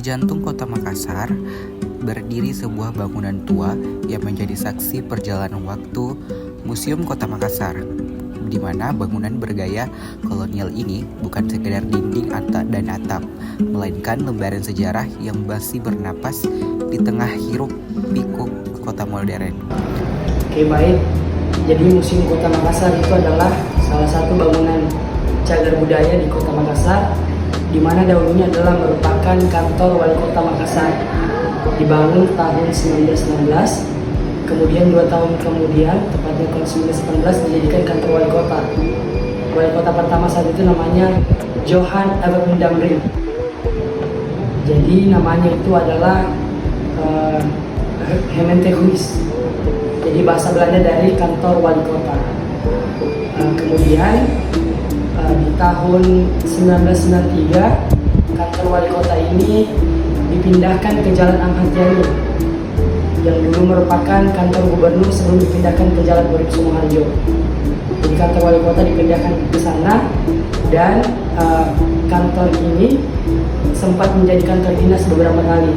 jantung kota Makassar berdiri sebuah bangunan tua yang menjadi saksi perjalanan waktu Museum Kota Makassar, di mana bangunan bergaya kolonial ini bukan sekedar dinding dan atap, melainkan lembaran sejarah yang masih bernapas di tengah hiruk pikuk kota modern. Oke, baik. Jadi Museum Kota Makassar itu adalah salah satu bangunan cagar budaya di Kota Makassar, di mana dahulunya adalah merupakan kantor Wali Kota Makassar. Dibangun tahun 1919, kemudian 2 tahun kemudian, tepatnya tahun 1918, dijadikan kantor Wali Kota. Wali Kota pertama saat itu namanya Johan Everman Damri. Jadi namanya itu adalah Hementehuis. Jadi bahasa Belanda dari kantor Wali Kota. Kemudian di tahun 1993 kantor Wali Kota ini dipindahkan ke Jalan Ahmad Yani yang dulu merupakan kantor gubernur sebelum dipindahkan ke Jalan Urip Sumoharjo. Jadi kantor Wali Kota dipindahkan ke sana dan kantor ini sempat menjadi kantor dinas beberapa kali,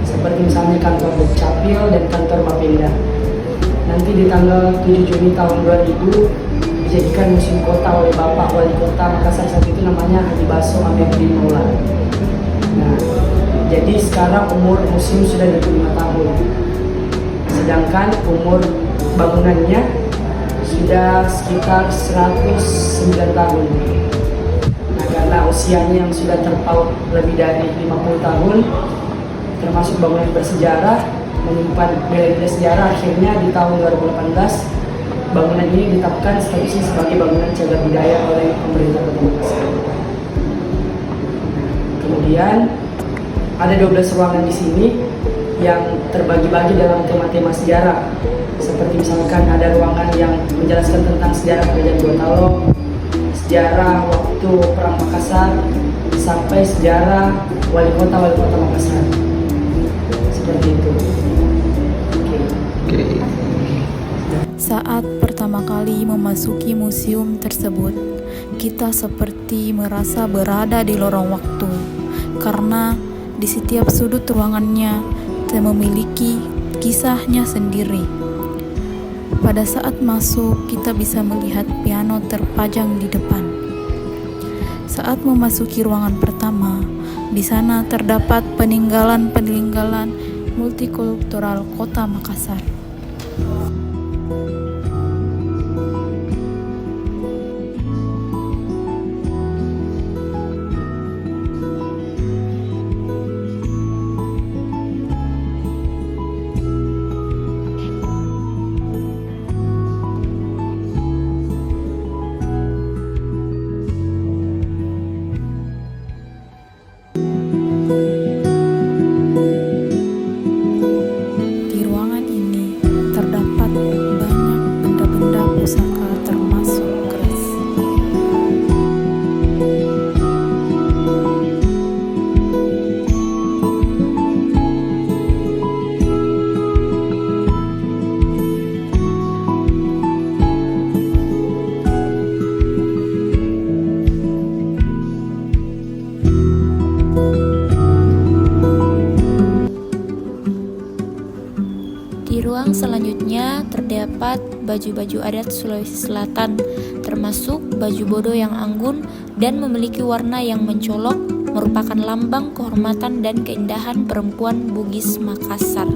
seperti misalnya kantor Dukcapil dan kantor Bapenda. Nanti di tanggal 7 Juni tahun 2000 dijadikan museum kota oleh Bapak Wali Kota Makassar saat itu, namanya Haji Baso Amiruddin Maulana. Nah, jadi sekarang umur museum sudah 25 tahun, sedangkan umur bangunannya sudah sekitar 109 tahun. Nah, karena usianya yang sudah terpaut lebih dari 50 tahun, termasuk bangunan bersejarah, menyimpan nilai-nilai sejarah, akhirnya di tahun 2018 bangunan ini ditetapkan statusnya sebagai bangunan cagar budaya oleh pemerintah Kota Makassar. Kemudian ada 12 ruangan di sini yang terbagi-bagi dalam tema-tema sejarah. Seperti misalkan ada ruangan yang menjelaskan tentang sejarah Kerajaan Gorontalo, sejarah waktu Perang Makassar, sampai sejarah Wali Kota Makassar. Seperti itu. Oke. Saat pertama kali memasuki museum tersebut, kita seperti merasa berada di lorong waktu, karena di setiap sudut ruangannya memiliki kisahnya sendiri. Pada saat masuk, kita bisa melihat piano terpajang di depan. Saat memasuki ruangan pertama, di sana terdapat peninggalan multikultural Kota Makassar. Di ruang selanjutnya terdapat baju-baju adat Sulawesi Selatan, termasuk baju bodo yang anggun dan memiliki warna yang mencolok, merupakan lambang kehormatan dan keindahan perempuan Bugis Makassar.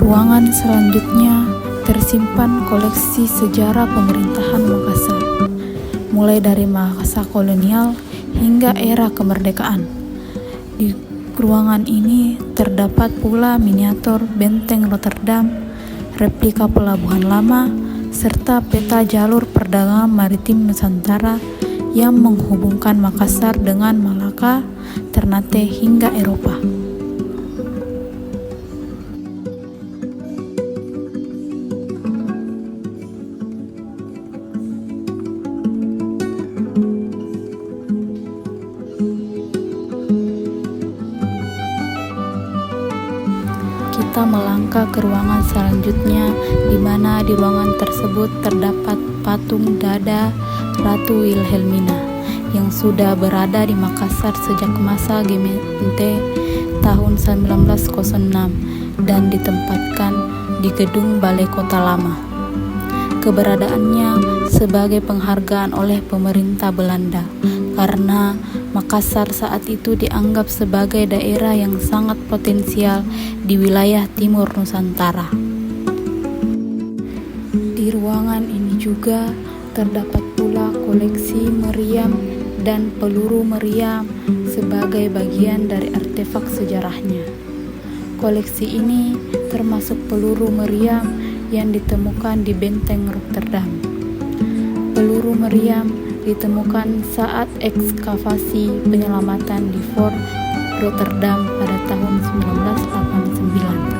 Ruangan selanjutnya tersimpan koleksi sejarah pemerintahan Makassar, mulai dari masa kolonial hingga era kemerdekaan. Di ruangan ini terdapat pula miniatur benteng Rotterdam, replika pelabuhan lama, serta peta jalur perdagangan maritim Nusantara yang menghubungkan Makassar dengan Malaka, Ternate hingga Eropa. Kita melangkah ke ruangan selanjutnya, di mana di ruangan tersebut terdapat patung dada Ratu Wilhelmina yang sudah berada di Makassar sejak masa Gemeente tahun 1906 dan ditempatkan di gedung Balai Kota Lama. Keberadaannya sebagai penghargaan oleh pemerintah Belanda karena Makassar saat itu dianggap sebagai daerah yang sangat potensial di wilayah timur Nusantara. Di ruangan ini juga terdapat pula koleksi meriam dan peluru meriam sebagai bagian dari artefak sejarahnya. Koleksi ini termasuk peluru meriam yang ditemukan di Benteng Rotterdam. Peluru meriam ditemukan saat ekskavasi penyelamatan di Fort Rotterdam pada tahun 1989.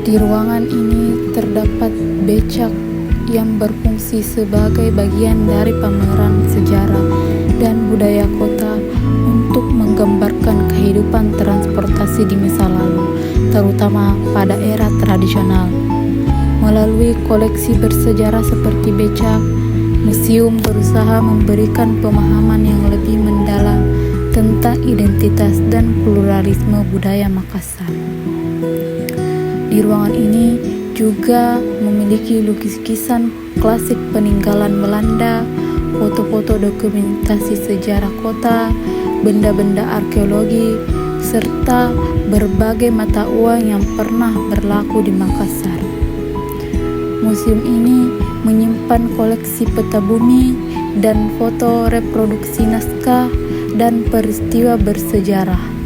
Di ruangan ini terdapat becak yang berfungsi sebagai bagian dari pameran sejarah dan budaya kota untuk menggambarkan kehidupan transportasi di masa lalu, terutama pada era tradisional. Melalui koleksi bersejarah seperti becak, museum berusaha memberikan pemahaman yang lebih mendalam tentang identitas dan pluralisme budaya Makassar. Di ruangan ini juga memiliki lukisan klasik peninggalan Belanda, foto-foto dokumentasi sejarah kota, benda-benda arkeologi, serta berbagai mata uang yang pernah berlaku di Makassar. Museum ini menyimpan koleksi peta bumi dan foto reproduksi naskah dan peristiwa bersejarah.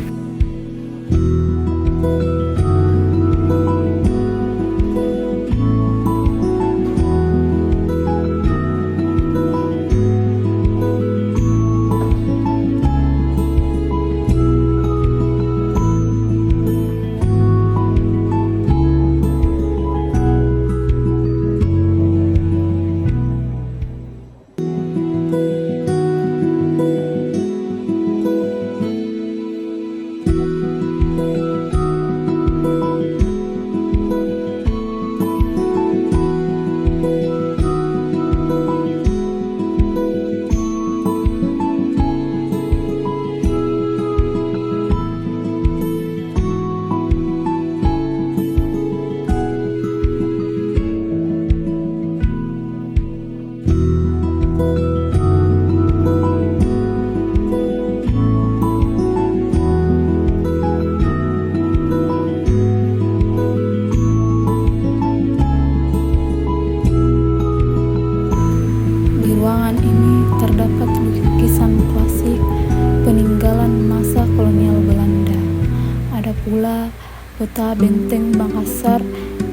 pula peta benteng Makassar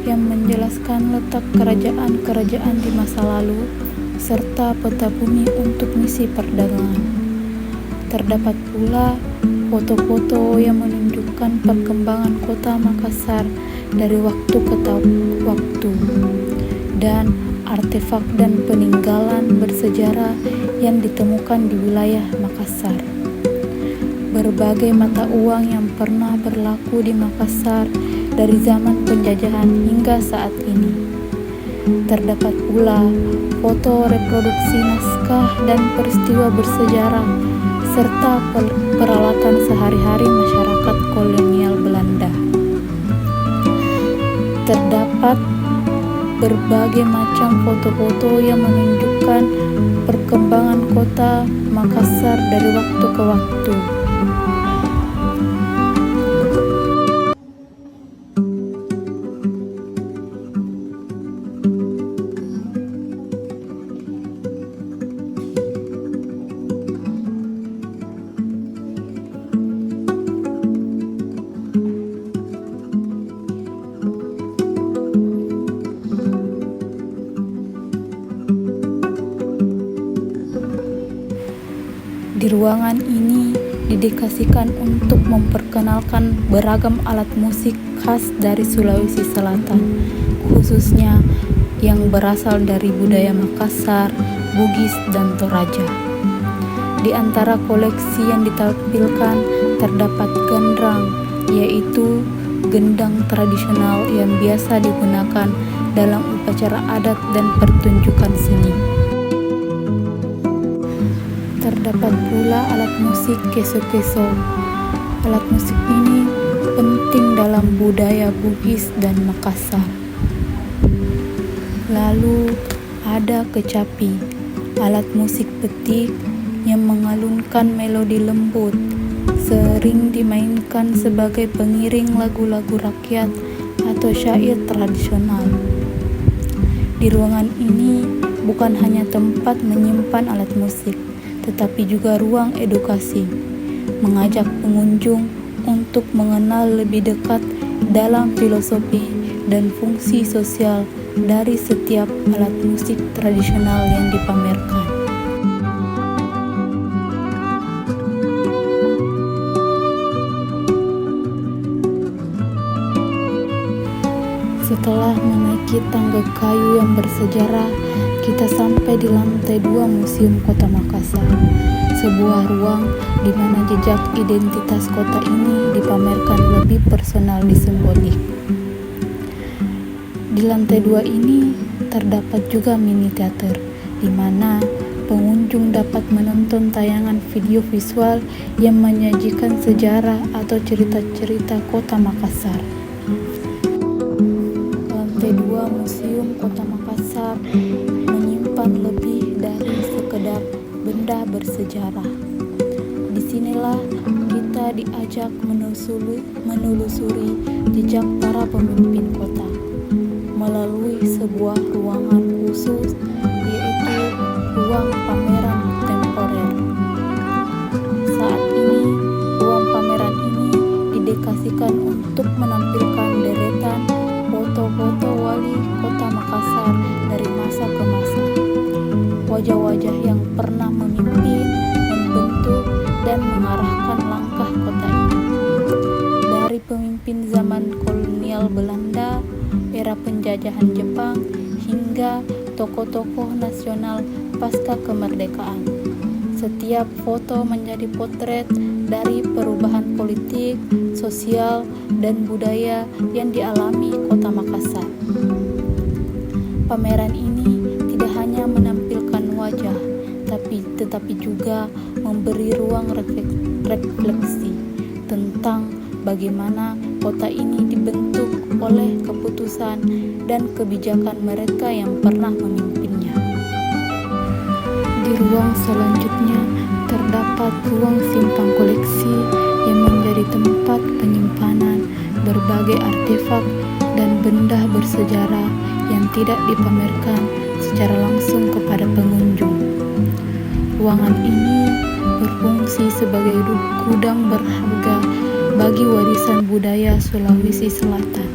yang menjelaskan letak kerajaan-kerajaan di masa lalu, serta peta bumi untuk misi perdagangan. Terdapat pula foto-foto yang menunjukkan perkembangan kota Makassar dari waktu ke waktu, dan artefak dan peninggalan bersejarah yang ditemukan di wilayah Makassar. Berbagai mata uang yang pernah berlaku di Makassar dari zaman penjajahan hingga saat ini. Terdapat pula foto reproduksi naskah dan peristiwa bersejarah serta peralatan sehari-hari masyarakat kolonial Belanda. Terdapat berbagai macam foto-foto yang menunjukkan perkembangan kota Makassar dari waktu ke waktu. Di ruangan ini didedikasikan untuk memperkenalkan beragam alat musik khas dari Sulawesi Selatan, khususnya yang berasal dari budaya Makassar, Bugis, dan Toraja. Di antara koleksi yang ditampilkan terdapat gendrang, yaitu gendang tradisional yang biasa digunakan dalam upacara adat dan pertunjukan seni. Terdapat pula alat musik keso-keso. Alat musik ini penting dalam budaya Bugis dan Makassar. Lalu ada kecapi, alat musik petik yang mengalunkan melodi lembut, sering dimainkan sebagai pengiring lagu-lagu rakyat atau syair tradisional. Di ruangan ini bukan hanya tempat menyimpan alat musik, tetapi juga ruang edukasi, mengajak pengunjung untuk mengenal lebih dekat dalam filosofi dan fungsi sosial dari setiap alat musik tradisional yang dipamerkan. Setelah menaiki tangga kayu yang bersejarah, kita sampai di lantai 2 Museum Kota Makassar, sebuah ruang di mana jejak identitas kota ini dipamerkan lebih personal di simbolik. Di lantai 2 ini terdapat juga mini teater, di mana pengunjung dapat menonton tayangan video visual yang menyajikan sejarah atau cerita-cerita kota Makassar. Lantai 2 Museum Kota Makassar menyimpan lebih dari sekedar benda bersejarah. Disinilah kita diajak menelusuri jejak para pemimpin kota melalui sebuah ruangan khusus, yaitu ruang pameran temporer. Saat ini, ruang pameran ini didedikasikan untuk menampilkan deretan foto-foto wali kota Makassar dari masa ke masa. Wajah-wajah yang pernah memimpin, membentuk, dan mengarahkan langkah kota ini. Dari pemimpin zaman kolonial Belanda, era penjajahan Jepang, hingga tokoh-tokoh nasional pasca kemerdekaan. Setiap foto menjadi potret dari perubahan politik, sosial, dan budaya yang dialami kota Makassar. Pameran ini tidak hanya menampilkan wajah, tetapi juga memberi ruang refleksi tentang bagaimana kota ini dibentuk oleh keputusan dan kebijakan mereka yang pernah memimpinnya. Di ruang selanjutnya terdapat ruang simpan koleksi yang menjadi tempat penyimpanan berbagai artefak dan benda bersejarah yang tidak dipamerkan secara langsung kepada pengunjung. Ruangan ini berfungsi sebagai gudang berharga bagi warisan budaya Sulawesi Selatan.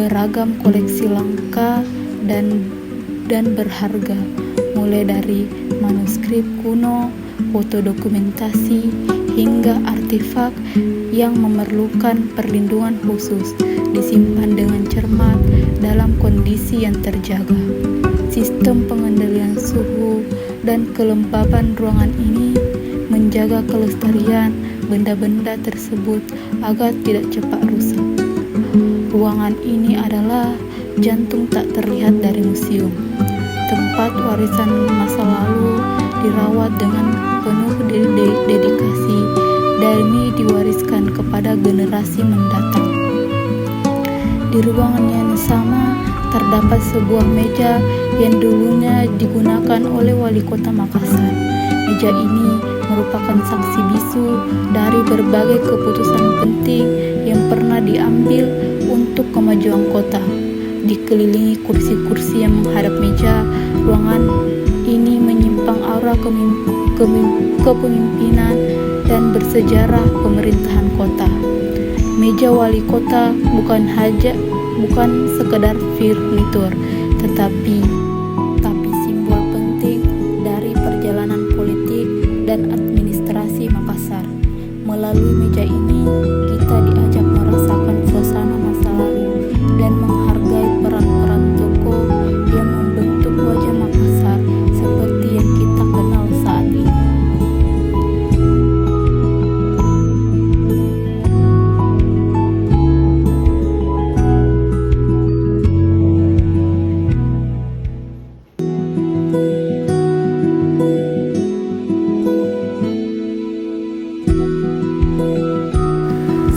Beragam koleksi langka dan berharga, mulai dari manuskrip kuno, foto dokumentasi, hingga artefak yang memerlukan perlindungan khusus, disimpan dengan cermat dalam kondisi yang terjaga. Sistem pengendalian suhu dan kelembaban ruangan ini menjaga kelestarian benda-benda tersebut agar tidak cepat rusak. Ruangan ini adalah jantung tak terlihat dari museum. Tempat warisan masa lalu dirawat dengan penuh dedikasi demi diwariskan kepada generasi mendatang. Di ruangan yang sama terdapat sebuah meja yang dulunya digunakan oleh Wali Kota Makassar. Meja ini merupakan saksi bisu dari berbagai keputusan penting yang pernah diambil untuk kemajuan kota. Dikelilingi kursi-kursi yang menghadap meja, ruangan ini menyimpan aura kepemimpinan dan bersejarah pemerintahan kota. Meja wali kota bukan sekedar furnitur, tetapi simbol penting dari perjalanan politik dan administrasi Makassar. Melalui meja ini, kita diajak merasakan suasana masa lalu dan menghargai peran-peran tokoh yang membentuk wajah Makassar seperti yang kita kenal saat ini.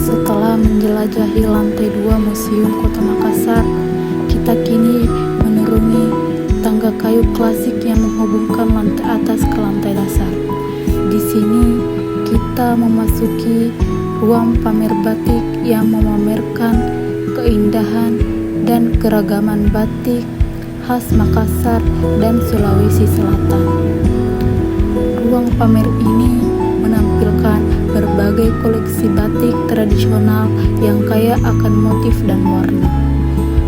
Setelah menjelajahi lantai 2 Museum Kota Makassar, kita kini menuruni tangga kayu klasik yang menghubungkan lantai atas ke lantai dasar. Di sini kita memasuki ruang pamer batik yang memamerkan keindahan dan keragaman batik khas Makassar dan Sulawesi Selatan. Ruang pamer ini menampilkan berbagai koleksi batik tradisional yang kaya akan motif dan warna,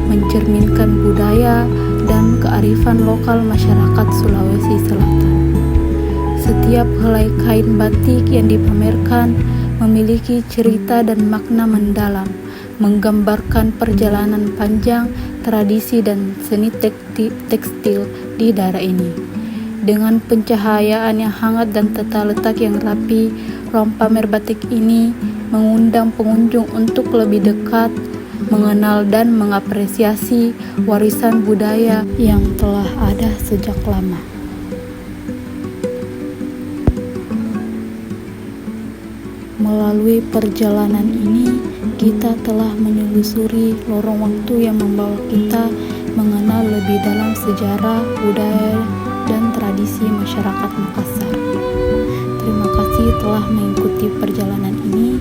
mencerminkan budaya dan kearifan lokal masyarakat Sulawesi Selatan. Setiap helai kain batik yang dipamerkan memiliki cerita dan makna mendalam, menggambarkan perjalanan panjang tradisi dan seni tekstil di daerah ini. Dengan pencahayaan yang hangat dan tata letak yang rapi, ruang pamer batik ini mengundang pengunjung untuk lebih dekat mengenal dan mengapresiasi warisan budaya yang telah ada sejak lama. Melalui perjalanan ini, kita telah menelusuri lorong waktu yang membawa kita mengenal lebih dalam sejarah, budaya, dan tradisi masyarakat Makassar. Terima kasih telah mengikuti perjalanan ini.